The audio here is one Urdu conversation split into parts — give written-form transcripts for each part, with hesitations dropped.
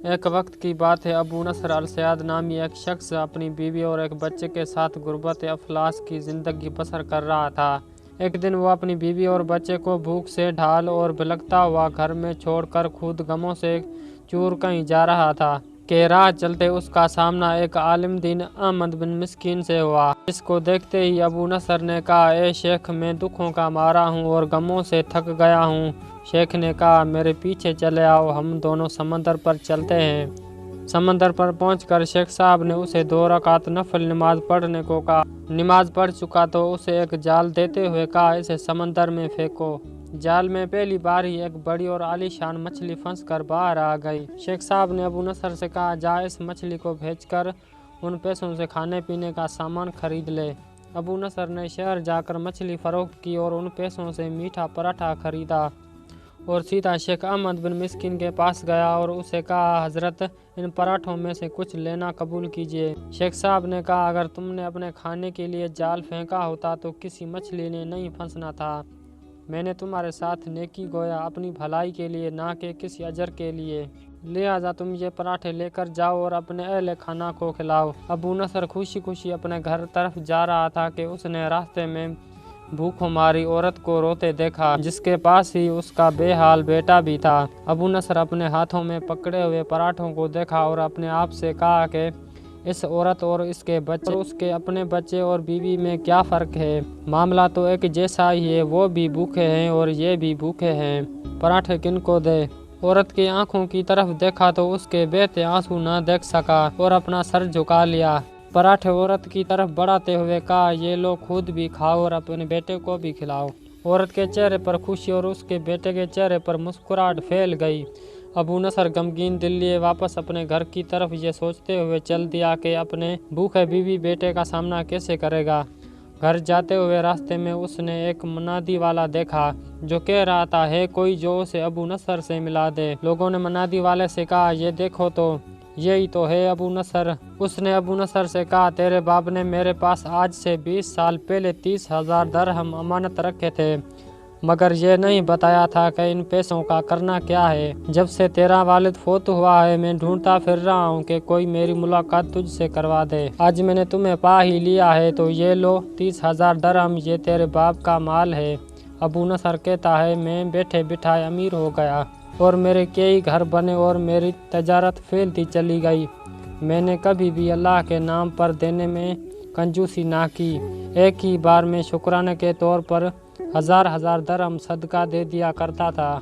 ایک وقت کی بات ہے، ابو نصر السیاد نامی ایک شخص اپنی بیوی اور ایک بچے کے ساتھ غربت افلاس کی زندگی بسر کر رہا تھا۔ ایک دن وہ اپنی بیوی اور بچے کو بھوک سے ڈھال اور بھلکتا ہوا گھر میں چھوڑ کر خود غموں سے چور کہیں جا رہا تھا کہ راہ چلتے اس کا سامنا ایک عالم دین احمد بن مسکین سے ہوا۔ اس کو دیکھتے ہی ابو نصر نے کہا، اے شیخ، میں دکھوں کا مارا ہوں اور غموں سے تھک گیا ہوں۔ شیخ نے کہا، میرے پیچھے چلے آؤ، ہم دونوں سمندر پر چلتے ہیں۔ سمندر پر پہنچ کر شیخ صاحب نے اسے 2 رکعت نفل نماز پڑھنے کو کہا۔ نماز پڑھ چکا تو اسے ایک جال دیتے ہوئے کہا، اسے سمندر میں پھینکو۔ جال میں پہلی بار ہی ایک بڑی اور عالی شان مچھلی پھنس کر باہر آ گئی۔ شیخ صاحب نے ابو نصر سے کہا، جا اس مچھلی کو بھیج کر ان پیسوں سے کھانے پینے کا سامان خرید لے۔ ابو نصر نے شہر جا کر مچھلی فروخت کی اور ان پیسوں سے میٹھا پراٹھا خریدا اور سیدھا شیخ احمد بن مسکین کے پاس گیا اور اسے کہا، حضرت، ان پراٹھوں میں سے کچھ لینا قبول کیجیے۔ شیخ صاحب نے کہا، اگر تم نے اپنے کھانے کے لیے جال پھینکا ہوتا تو کسی مچھلی نے نہیں پھنسنا تھا۔ میں نے تمہارے ساتھ نیکی گویا اپنی بھلائی کے لیے، نہ کہ کسی اجر کے لیے، لہٰذا تم یہ پراٹھے لے کر جاؤ اور اپنے اہل خانہ کو کھلاؤ۔ ابو نصر خوشی خوشی اپنے گھر طرف جا رہا تھا کہ اس نے راستے میں بھوکوں ماری عورت کو روتے دیکھا، جس کے پاس ہی اس کا بے حال بیٹا بھی تھا۔ ابو نصر اپنے ہاتھوں میں پکڑے ہوئے پراٹھوں کو دیکھا اور اپنے آپ سے کہا کہ اس عورت اور اس کے بچے اور اس کے اپنے بچے اور بیوی میں کیا فرق ہے؟ معاملہ تو ایک جیسا ہی ہے، وہ بھی بھوکے ہیں اور یہ بھی بھوکے ہیں، پراٹھے کن کو دے؟ عورت کی آنکھوں کی طرف دیکھا تو اس کے بہتے آنسو نہ دیکھ سکا اور اپنا سر جھکا لیا۔ پراٹھے عورت کی طرف بڑھاتے ہوئے کہا، یہ لو، خود بھی کھاؤ اور اپنے بیٹے کو بھی کھلاؤ۔ عورت کے چہرے پر خوشی اور اس کے بیٹے کے چہرے پر مسکراہٹ پھیل گئی۔ ابو نصر غمگین دل لیے واپس اپنے گھر کی طرف یہ سوچتے ہوئے چل دیا کہ اپنے بھوکے بیوی بیٹے کا سامنا کیسے کرے گا۔ گھر جاتے ہوئے راستے میں اس نے ایک منادی والا دیکھا جو کہہ رہا تھا، ہے کوئی جو اسے ابو نصر سے ملا دے۔ لوگوں نے منادی والے سے کہا، یہ دیکھو تو، یہی تو ہے ابو نصر۔ اس نے ابو نصر سے کہا، تیرے باپ نے میرے پاس آج سے 20 سال پہلے 30,000 درہم امانت رکھے تھے، مگر یہ نہیں بتایا تھا کہ ان پیسوں کا کرنا کیا ہے۔ جب سے تیرا والد فوت ہوا ہے میں ڈھونڈتا پھر رہا ہوں کہ کوئی میری ملاقات تجھ سے کروا دے۔ آج میں نے تمہیں پا ہی لیا ہے تو یہ لو 30,000 درہم، یہ تیرے باپ کا مال ہے۔ ابو نصر کہتا ہے، میں بیٹھے بٹھائے امیر ہو گیا اور میرے کئی گھر بنے اور میری تجارت پھیلتی چلی گئی۔ میں نے کبھی بھی اللہ کے نام پر دینے میں کنجوسی نہ کی۔ ایک ہی بار میں شکرانے کے طور پر 1000 درہم صدقہ دے دیا کرتا تھا۔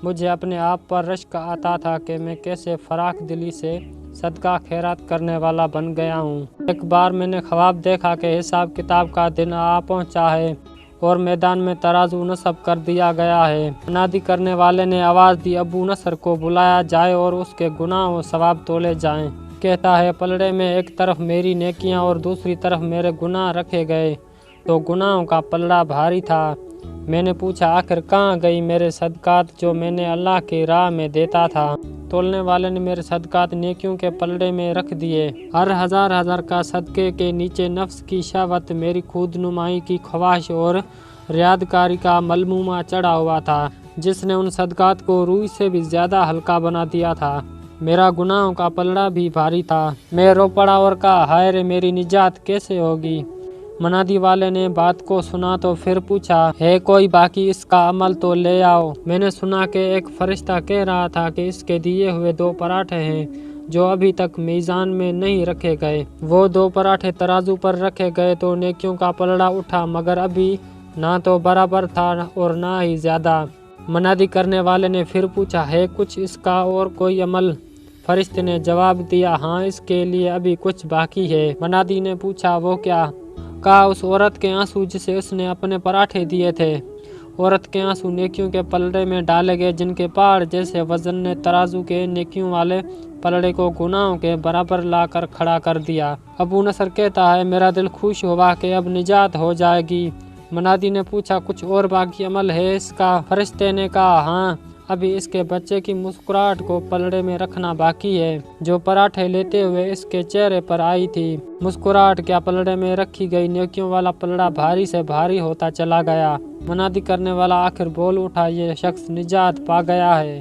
مجھے اپنے آپ پر رشک آتا تھا کہ میں کیسے فراخ دلی سے صدقہ خیرات کرنے والا بن گیا ہوں۔ ایک بار میں نے خواب دیکھا کہ حساب کتاب کا دن آ پہنچا ہے اور میدان میں ترازو نصب کر دیا گیا ہے۔ منادی کرنے والے نے آواز دی، ابو نصر کو بلایا جائے اور اس کے گناہ و ثواب تولے جائیں۔ کہتا ہے، پلڑے میں ایک طرف میری نیکیاں اور دوسری طرف میرے گناہ رکھے گئے تو گناہوں کا پلڑا بھاری تھا۔ میں نے پوچھا، آخر کہاں گئی میرے صدقات جو میں نے اللہ کی راہ میں دیتا تھا؟ تولنے والے نے میرے صدقات نیکیوں کے پلڑے میں رکھ دیے۔ ہر 1000 کا صدقے کے نیچے نفس کی شہوت، میری خود نمائی کی خواہش اور ریاکاری کا ملمومہ چڑھا ہوا تھا، جس نے ان صدقات کو روئی سے بھی زیادہ ہلکا بنا دیا تھا۔ میرا گناہوں کا پلڑا بھی بھاری تھا۔ میں رو پڑا اور کہا، ہائے رے، میری نجات کیسے ہوگی؟ منادی والے نے بات کو سنا تو پھر پوچھا، ہے کوئی باقی؟ اس کا عمل تو لے آؤ۔ میں نے سنا کہ ایک فرشتہ کہہ رہا تھا کہ اس کے دیے ہوئے 2 پراٹھے ہیں جو ابھی تک میزان میں نہیں رکھے گئے۔ وہ 2 پراٹھے ترازو پر رکھے گئے تو نیکیوں کا پلڑا اٹھا، مگر ابھی نہ تو برابر تھا اور نہ ہی زیادہ۔ منادی کرنے والے نے پھر پوچھا، ہے کچھ اس کا اور کوئی عمل؟ فرشتے نے جواب دیا، ہاں، اس کے لیے ابھی کچھ باقی ہے۔ منادی نے پوچھا، وہ کیا؟ کہا، اس عورت کے آنسو جسے اس نے اپنے پراٹھے دیے تھے۔ عورت کے آنسو نیکیوں کے پلڑے میں ڈالے گئے، جن کے پہاڑ جیسے وزن نے ترازو کے نیکیوں والے پلڑے کو گناہوں کے برابر لا کر کھڑا کر دیا۔ ابو نصر کہتا ہے، میرا دل خوش ہوا کہ اب نجات ہو جائے گی۔ منادی نے پوچھا، کچھ اور باقی عمل ہے اس کا؟ فرشتے نے کہا، ہاں، ابھی اس کے بچے کی مسکراہٹ کو پلڑے میں رکھنا باقی ہے، جو پراٹھے لیتے ہوئے اس کے چہرے پر آئی تھی۔ مسکراہٹ کیا پلڑے میں رکھی گئی نیکیوں والا پلڑا بھاری سے بھاری ہوتا چلا گیا۔ منادی کرنے والا آخر بول اٹھا، یہ شخص نجات پا گیا ہے۔